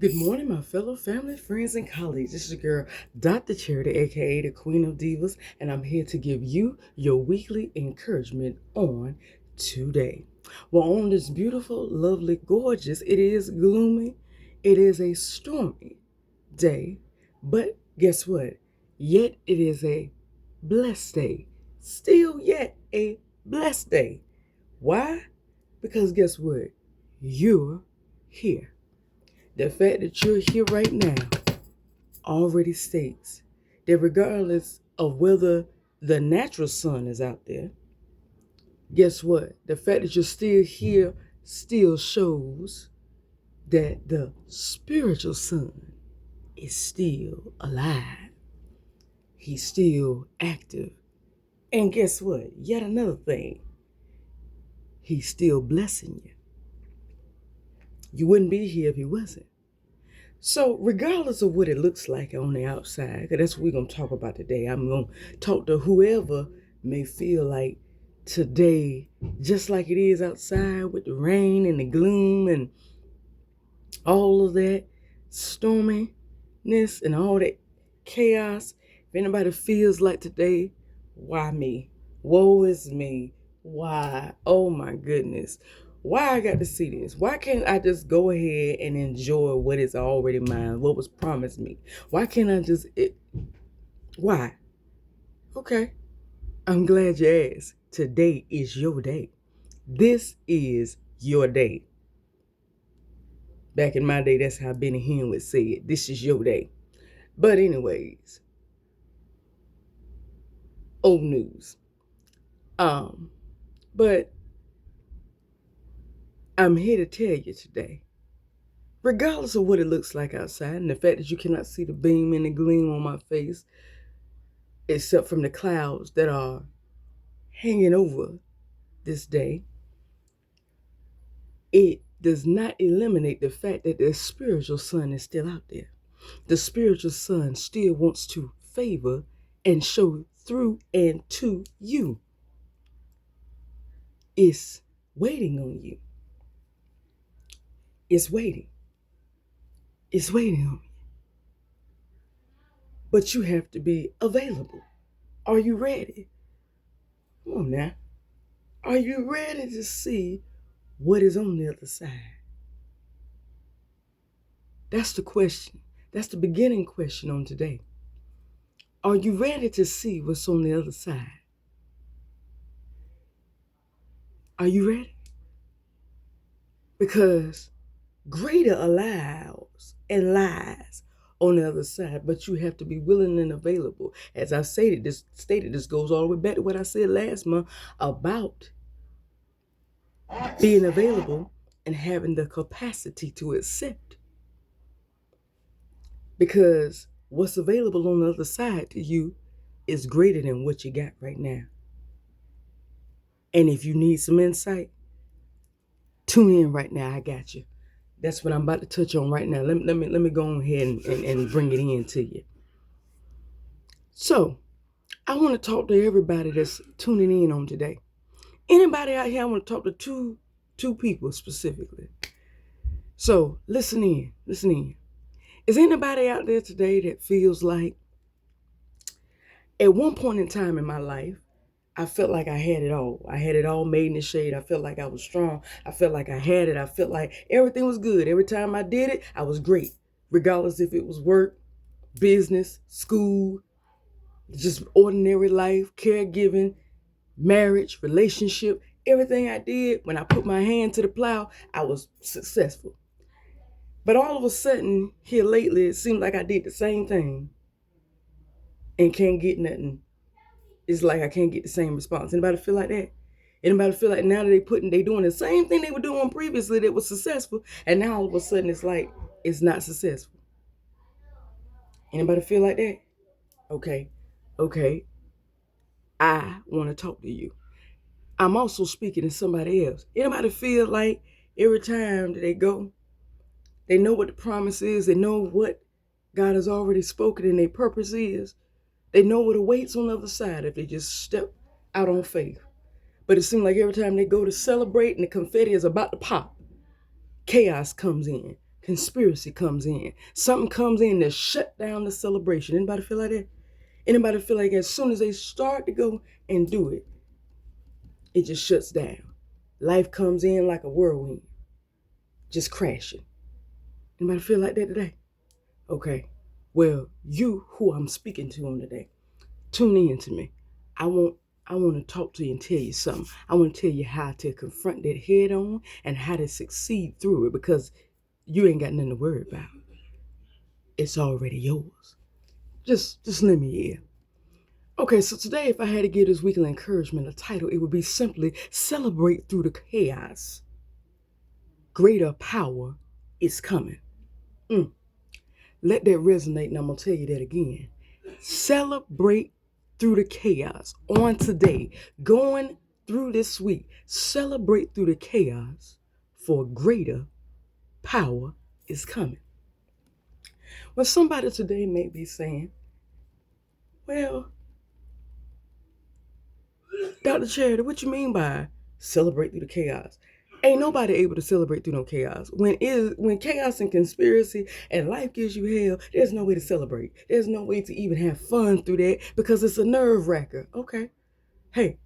Good morning, my fellow family, friends, and colleagues. This is your girl, Dr. Charity, aka the Queen of Divas, and I'm here to give you your weekly encouragement on today. Well, on this beautiful, lovely, gorgeous, it is gloomy, it is a stormy day, but guess what? Yet it is a blessed day. Still yet a blessed day. Why? Because guess what? You're here. The fact that you're here right now already states that regardless of whether the natural sun is out there, guess what? The fact that you're still here still shows that the spiritual sun is still alive. He's still active. And guess what? Yet another thing, he's still blessing you. You wouldn't be here if he wasn't. So regardless of what it looks like on the outside, 'cause that's what we're going to talk about today. I'm going to talk to whoever may feel like today, just like it is outside with the rain and the gloom and all of that storminess and all that chaos. If anybody feels like today, why me? Woe is me. Why? Oh my goodness. Why I got to see this? Why can't I just go ahead and enjoy what is already mine, what was promised me? Why can't I just why? Okay. I'm glad you asked. Today is your day. This is your day. Back in my day, that's how Benny Hinn would say it. This is your day. But anyways, old news. But I'm here to tell you today, regardless of what it looks like outside and the fact that you cannot see the beam and the gleam on my face, except from the clouds that are hanging over this day, it does not eliminate the fact that the spiritual sun is still out there. The spiritual sun still wants to favor and show through and to you. It's waiting on you. It's waiting. It's waiting on you. But you have to be available. Are you ready? Come on now. Are you ready to see what is on the other side? That's the question. That's the beginning question on today. Are you ready to see what's on the other side? Are you ready? Because greater allows and lies on the other side, but you have to be willing and available. As I stated, this goes all the way back to what I said last month about being available and having the capacity to accept. Because what's available on the other side to you is greater than what you got right now. And if you need some insight, tune in right now. I got you. That's what I'm about to touch on right now. Let me go ahead and bring it in to you. So, I want to talk to everybody that's tuning in on today. Anybody out here, I want to talk to two people specifically. So, listen in. Is anybody out there today that feels like at one point in time in my life, I felt like I had it all. I had it all made in the shade. I felt like I was strong. I felt like I had it. I felt like everything was good. Every time I did it, I was great. Regardless if it was work, business, school, just ordinary life, caregiving, marriage, relationship, everything I did, when I put my hand to the plow, I was successful. But all of a sudden, here lately, it seemed like I did the same thing and can't get nothing. It's like I can't get the same response. Anybody feel like that? Anybody feel like now that they doing the same thing they were doing previously that was successful, and now all of a sudden it's like it's not successful? Anybody feel like that? Okay. I want to talk to you. I'm also speaking to somebody else. Anybody feel like every time that they go, they know what the promise is, they know what God has already spoken and their purpose is. They know what awaits on the other side if they just step out on faith. But it seems like every time they go to celebrate and the confetti is about to pop, chaos comes in. conspiracy comes in. Something comes in to shut down the celebration. Anybody feel like that? Anybody feel like as soon as they start to go and do it, it just shuts down. Life comes in like a whirlwind, just crashing. Anybody feel like that today? Okay. Well, you who I'm speaking to on today, tune in to me. I want I want to talk to you and tell you something. I want to tell you how to confront that head on and how to succeed through it, because you ain't got nothing to worry about. It's already yours. Just let me in. Okay, so today, if I had to give this weekly encouragement a title, it would be simply Celebrate Through the Chaos. Greater power is coming. Let that resonate, and I'm going to tell you that again. Celebrate through the chaos on today. Going through this week, celebrate through the chaos, for greater power is coming. Well, somebody today may be saying, well, Dr. Charity, what you mean by celebrate through the chaos? Ain't nobody able to celebrate through no chaos. When chaos and conspiracy and life gives you hell, there's no way to celebrate. There's no way to even have fun through that, because it's a nerve wracker. Okay. Hey,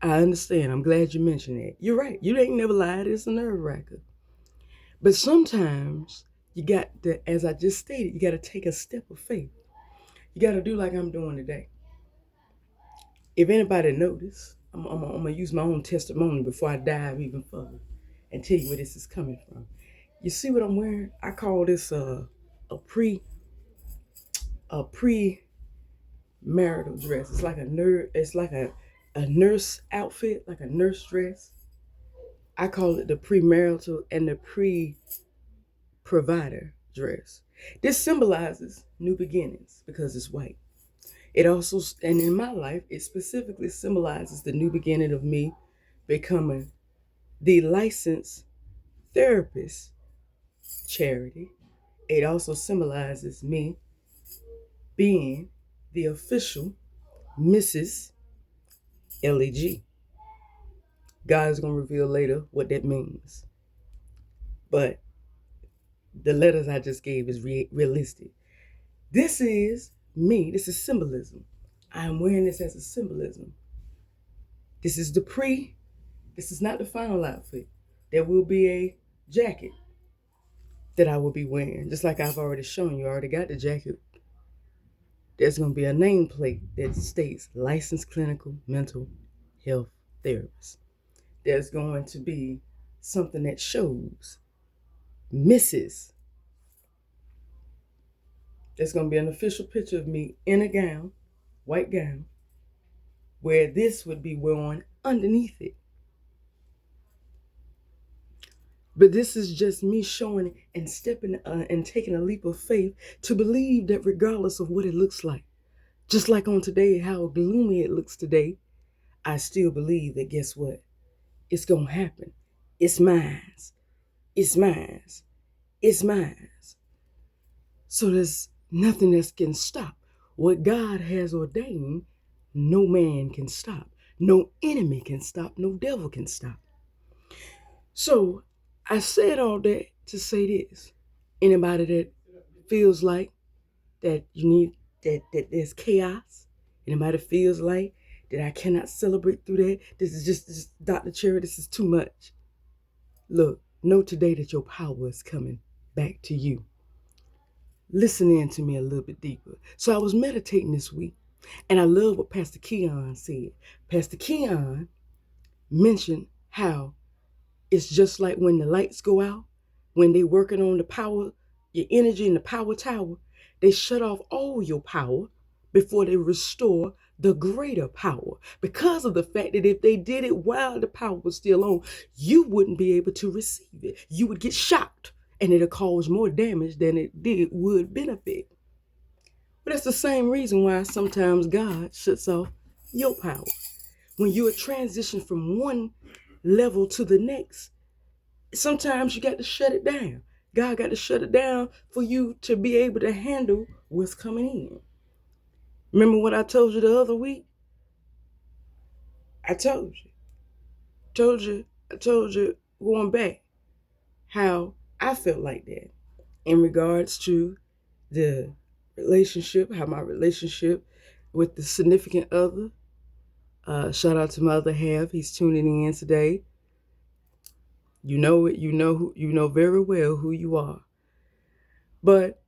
I understand. I'm glad you mentioned that. You're right. You ain't never lied. It's a nerve wracker. But sometimes you got to, as I just stated, you got to take a step of faith. You got to do like I'm doing today. If anybody noticed, I'm going to use my own testimony before I dive even further and tell you where this is coming from. You see what I'm wearing? I call this a pre marital dress. It's like a nurse outfit, like a nurse dress. I call it the premarital and the pre-provider dress. This symbolizes new beginnings because it's white. It also, and in my life, it specifically symbolizes the new beginning of me becoming the licensed therapist, Charity. It also symbolizes me being the official Mrs. LEG. God is going to reveal later what that means. But the letters I just gave is realistic. This is me. This is symbolism. I'm wearing this as a symbolism. This is this is not the final outfit. There will be a jacket that I will be wearing, just like I've already shown you. I already got the jacket. There's going to be a nameplate that states licensed clinical mental health therapist. There's going to be something that shows Mrs. There's going to be an official picture of me in a gown, white gown, where this would be worn underneath it. But this is just me showing and stepping and taking a leap of faith to believe that regardless of what it looks like, just like on today, how gloomy it looks today, I still believe that guess what? It's going to happen. It's mine. It's mine. It's mine. So there's nothing that can stop. What God has ordained, no man can stop. No enemy can stop. No devil can stop. So I said all that to say this. Anybody that feels like that you need that there's chaos, anybody that feels like that I cannot celebrate through that, this is just Dr. Cherry, this is too much. Look, know today that your power is coming back to you. Listen in to me a little bit deeper. So I was meditating this week, and I love what Pastor Keon said. Pastor Keon mentioned how it's just like when the lights go out, when they're working on the power, your energy in the power tower, they shut off all your power before they restore the greater power. Because of the fact that if they did it while the power was still on, you wouldn't be able to receive it. You would get shocked, and it'll cause more damage than it would benefit. But that's the same reason why sometimes God shuts off your power. When you're transitioning from one level to the next, sometimes you got to shut it down. God got to shut it down for you to be able to handle what's coming in. Remember what I told you the other week? I told you going back how I felt like that. in regards to the relationship, how my relationship with the significant other. Shout out to my other half. He's tuning in today. You know it. You know very well who you are. But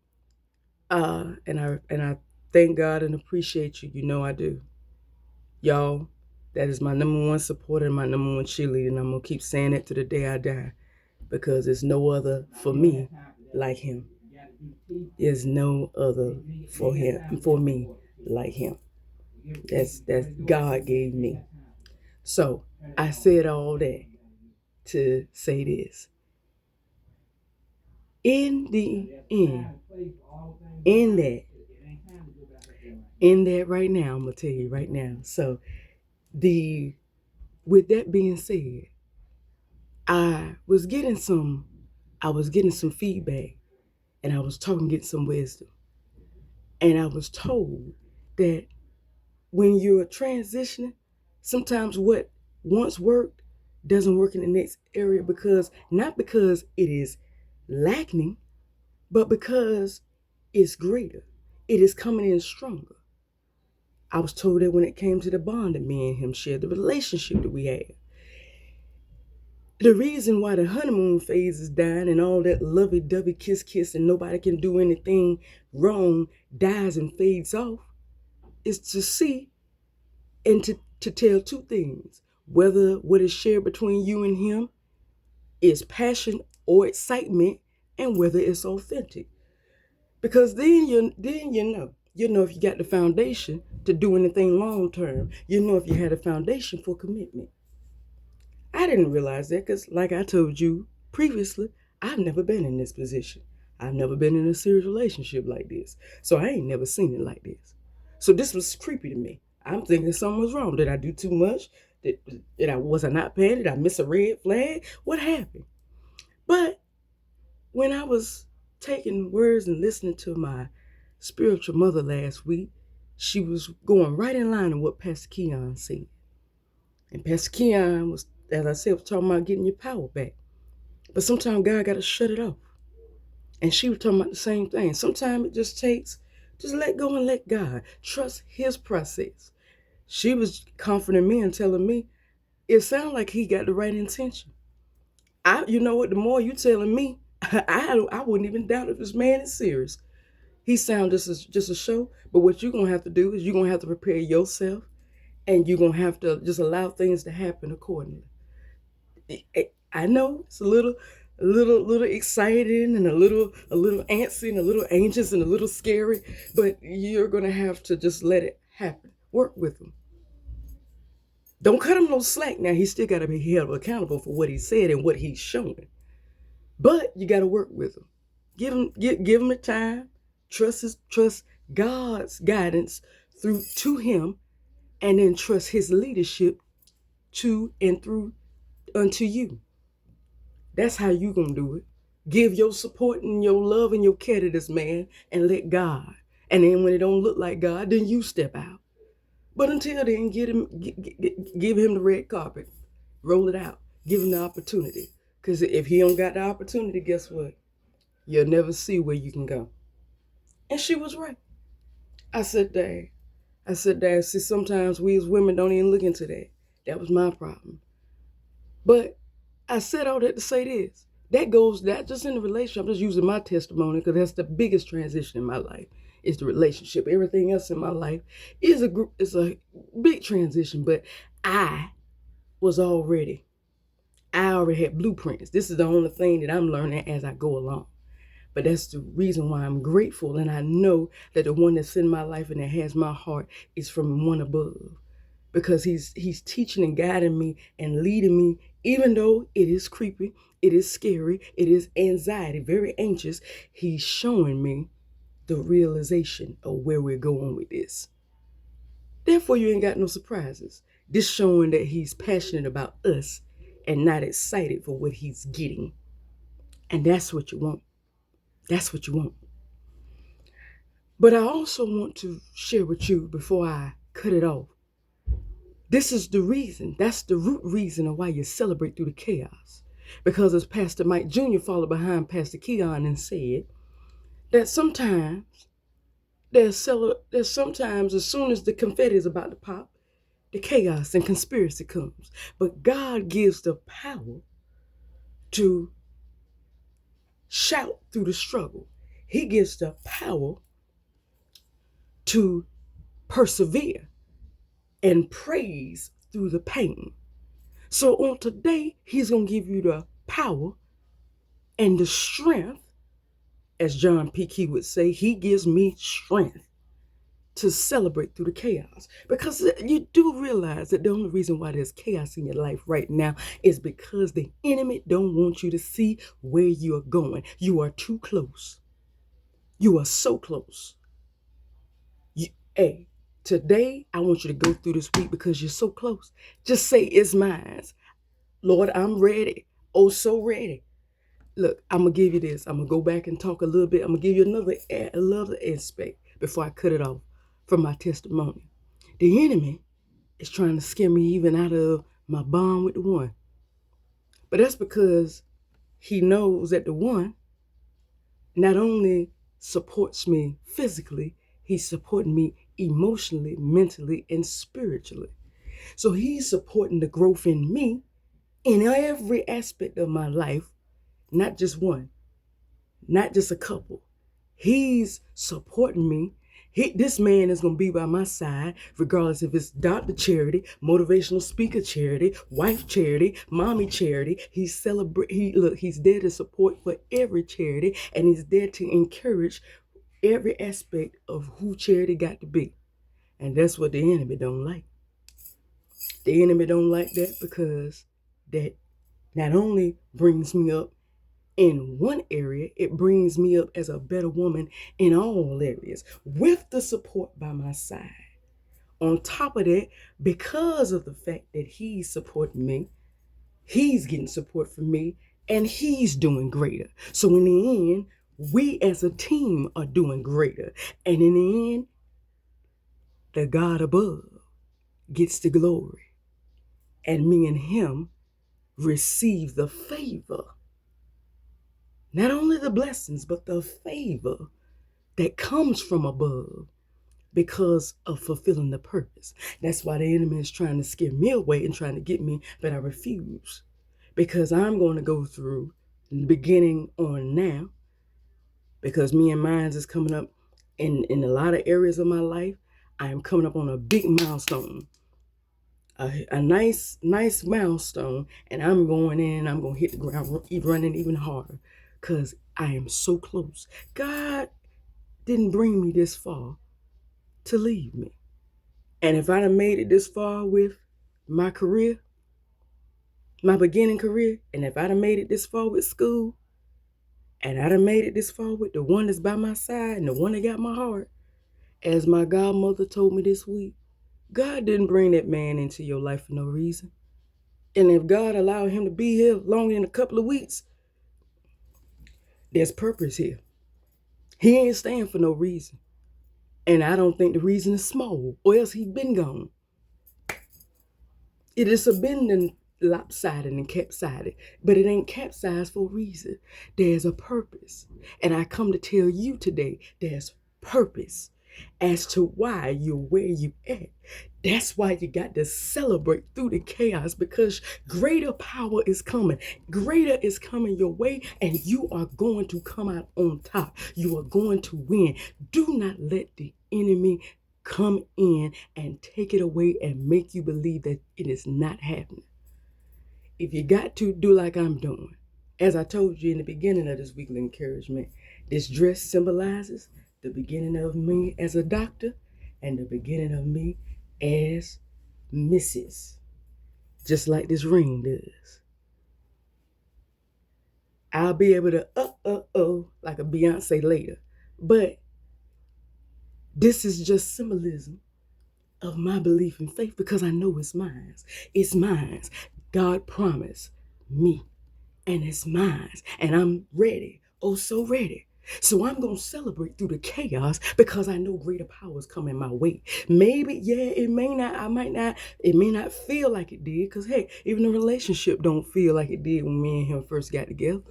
and I thank God and appreciate you. You know I do, y'all. That is my number one supporter and my number one cheerleader, and I'm gonna keep saying it to the day I die, because there's no other for me like him. There's no other for me like him. That's God gave me. So I said all that to say this. In the end, in that, in that right now, I'm gonna tell you right now. So the with that being said, I was getting some feedback, and I was getting some wisdom. And I was told that when you're transitioning, sometimes what once worked doesn't work in the next area, because not because it is lacking, but because it's greater. It is coming in stronger. I was told that when it came to the bond that me and him shared, the relationship that we had, the reason why the honeymoon phase is dying and all that lovey-dovey kiss and nobody can do anything wrong dies and fades off is to see and to tell two things: whether what is shared between you and him is passion or excitement, and whether it's authentic. Because you know if you got the foundation to do anything long term. You know if you had a foundation for commitment. I didn't realize that because, like I told you previously, I've never been in this position. I've never been in a serious relationship like this. So I ain't never seen it like this. So this was creepy to me. I'm thinking something was wrong. Did I do too much? Was I not paying? Did I miss a red flag? What happened? But when I was taking words and listening to my spiritual mother last week, she was going right in line with what Pastor Keon said. And Pastor Keon was, as I said, was talking about getting your power back. But sometimes God got to shut it off. And she was talking about the same thing. Sometimes it just takes, just let go and let God. Trust his process. She was comforting me and telling me, it sounded like he got the right intention. You know what, the more you telling me, I wouldn't even doubt if this man is serious. He sounds just a show, but what you're going to have to do is you're going to have to prepare yourself, and you're going to have to just allow things to happen accordingly. I know it's a little exciting and a little antsy and a little anxious and a little scary, but you're going to have to just let it happen. Work with him. Don't cut him no slack. Now, he still got to be held accountable for what he said and what he's showing. But you got to work with him. Give him the time. Trust God's guidance to him, and then trust his leadership to and through unto you. That's how you gonna do it. Give your support and your love and your care to this man, and let God. And then when it don't look like God, then you step out. But until then, give him the red carpet. Roll it out. Give him the opportunity. Because if he don't got the opportunity, guess what? You'll never see where you can go. And she was right. I said, Dad, see, sometimes we as women don't even look into that. That was my problem. But I said all that to say this. That just in the relationship. I'm just using my testimony because that's the biggest transition in my life, is the relationship. Everything else in my life is a big transition, but I already had blueprints. This is the only thing that I'm learning as I go along. But that's the reason why I'm grateful, and I know that the one that's in my life and that has my heart is from one above, because he's teaching and guiding me and leading me, even though it is creepy, it is scary, it is anxiety, very anxious. He's showing me the realization of where we're going with this. Therefore, you ain't got no surprises. This showing that he's passionate about us and not excited for what he's getting. And that's what you want. That's what you want. But I also want to share with you before I cut it off. This is the reason. That's the root reason of why you celebrate through the chaos. Because as Pastor Mike Jr. followed behind Pastor Keon and said, that there's sometimes as soon as the confetti is about to pop, the chaos and conspiracy comes. But God gives the power to shout through the struggle. He gives the power to persevere and praise through the pain. So on today, he's going to give you the power and the strength, as John P. Key would say, he gives me strength to celebrate through the chaos. Because you do realize that the only reason why there's chaos in your life right now is because the enemy don't want you to see where you're going. You are too close. You are so close. Hey, today I want you to go through this week because you're so close. Just say it's mine. Lord, I'm ready. Oh, so ready. Look, I'm going to give you this. I'm going to go back and talk a little bit. I'm going to give you another aspect before I cut it off from my testimony. The enemy is trying to scare me even out of my bond with the one. But that's because he knows that the one not only supports me physically, he's supporting me emotionally, mentally, and spiritually. So he's supporting the growth in me in every aspect of my life, not just one, not just a couple. He's supporting me. This man is going to be by my side, regardless if it's Dr. Charity, motivational speaker Charity, wife Charity, mommy Charity. He's there to support for every charity, and he's there to encourage every aspect of who Charity got to be. And that's what the enemy don't like. The enemy don't like that because that not only brings me up in one area, it brings me up as a better woman in all areas with the support by my side. On top of that, because of the fact that he's supporting me, he's getting support from me, and he's doing greater. So in the end, we as a team are doing greater. And in the end, the God above gets the glory. And me and him receive the favor. Not only the blessings, but the favor that comes from above because of fulfilling the purpose. That's why the enemy is trying to scare me away and trying to get me, but I refuse. Because I'm going to go through, beginning on now, because me and mine is coming up in a lot of areas of my life. I am coming up on a big milestone. A nice milestone, and I'm going in, I'm going to hit the ground running even harder because I am so close. God didn't bring me this far to leave me. And if I'd have made it this far with my career, my beginning career, and if I'd have made it this far with school, and I'd have made it this far with the one that's by my side and the one that got my heart, as my godmother told me this week, God didn't bring that man into your life for no reason. And if God allowed him to be here longer than a couple of weeks, there's purpose here. He ain't staying for no reason. And I don't think the reason is small, or else he'd been gone. It is been lopsided and capsided, but it ain't capsized for a reason. There's a purpose. And I come to tell you today, there's purpose as to why you're where you at. That's why you got to celebrate through the chaos, because greater power is coming. Greater is coming your way, and you are going to come out on top. You are going to win. Do not let the enemy come in and take it away and make you believe that it is not happening. If you got to, do like I'm doing. As I told you in the beginning of this weekly encouragement, this dress symbolizes the beginning of me as a doctor and the beginning of me as Mrs. Just like this ring does. I'll be able to like a Beyonce later. But this is just symbolism of my belief and faith, because I know it's mine. It's mine. God promised me, and it's mine. And I'm ready. Oh, so ready. So I'm going to celebrate through the chaos because I know greater powers coming my way. Maybe, it may not feel like it did, because hey, even the relationship don't feel like it did when me and him first got together.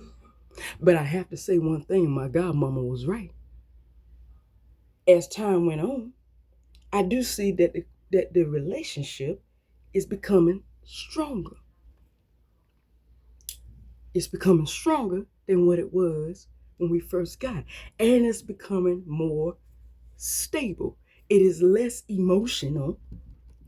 But I have to say one thing, my godmama was right. As time went on, I do see that the relationship is becoming stronger. It's becoming stronger than what it was when we first got. And it's becoming more stable. It is less emotional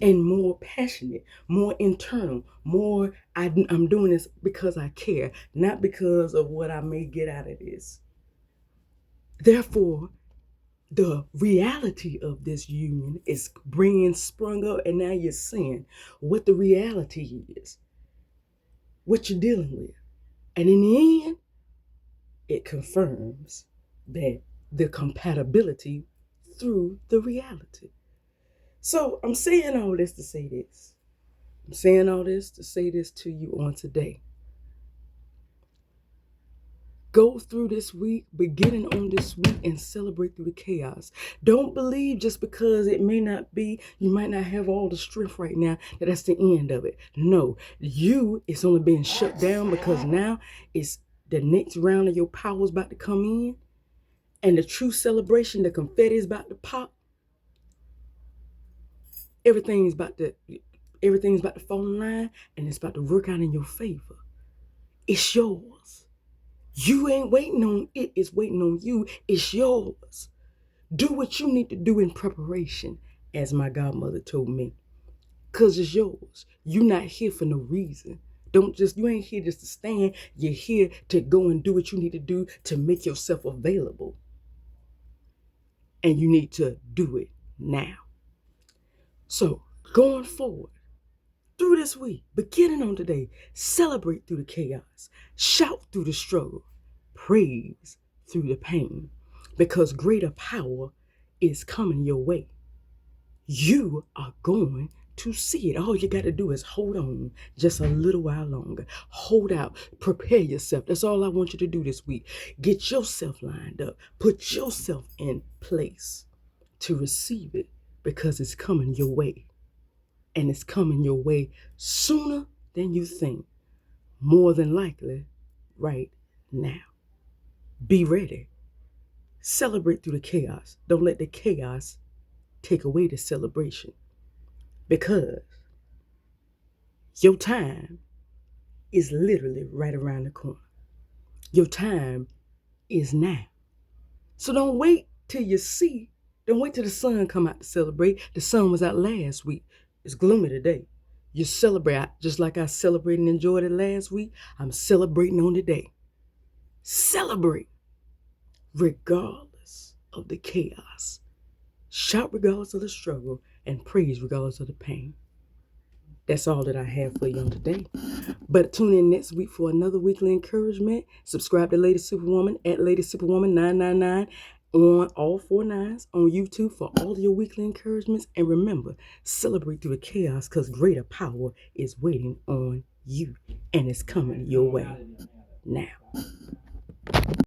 and more passionate, more internal, more I'm doing this because I care, not because of what I may get out of this. Therefore, the reality of this union is sprung up, and now you're seeing what the reality is, what you're dealing with. And in the end, it confirms that the compatibility through the reality. So I'm saying all this to say this. I'm saying all this to say this to you on today. Go through this week, beginning on this week, and celebrate through the chaos. Don't believe just because it may not be, you might not have all the strength right now, that's the end of it. No, it's only being shut down because now it's the next round of your power is about to come in, and the true celebration, the confetti is about to pop. Everything's about to fall in line, and it's about to work out in your favor. It's yours. You ain't waiting on it, it's waiting on you. It's yours. Do what you need to do in preparation, as my godmother told me, because it's yours. You're not here for no reason. You ain't here just to stand. You're here to go and do what you need to do to make yourself available. And you need to do it now. So, going forward, through this week, beginning on today, celebrate through the chaos, shout through the struggle, praise through the pain, because greater power is coming your way. You are going to see it. All you got to do is hold on just a little while longer. Hold out. Prepare yourself. That's all I want you to do this week. Get yourself lined up. Put yourself in place to receive it, because it's coming your way. And it's coming your way sooner than you think. More than likely, right now. Be ready. Celebrate through the chaos. Don't let the chaos take away the celebration, because your time is literally right around the corner. Your time is now. So don't wait till you see. Don't wait till the sun come out to celebrate. The sun was out last week. It's gloomy today. You celebrate just like I celebrated and enjoyed it last week. I'm celebrating on today. Celebrate regardless of the chaos. Shout regardless of the struggle, and praise regardless of the pain. That's all that I have for you on today. But tune in next week for another weekly encouragement. Subscribe to Lady Superwoman at Lady Superwoman 999 on all 4 nines on YouTube for all your weekly encouragements. And remember, celebrate through the chaos, because greater power is waiting on you, and it's coming your way now.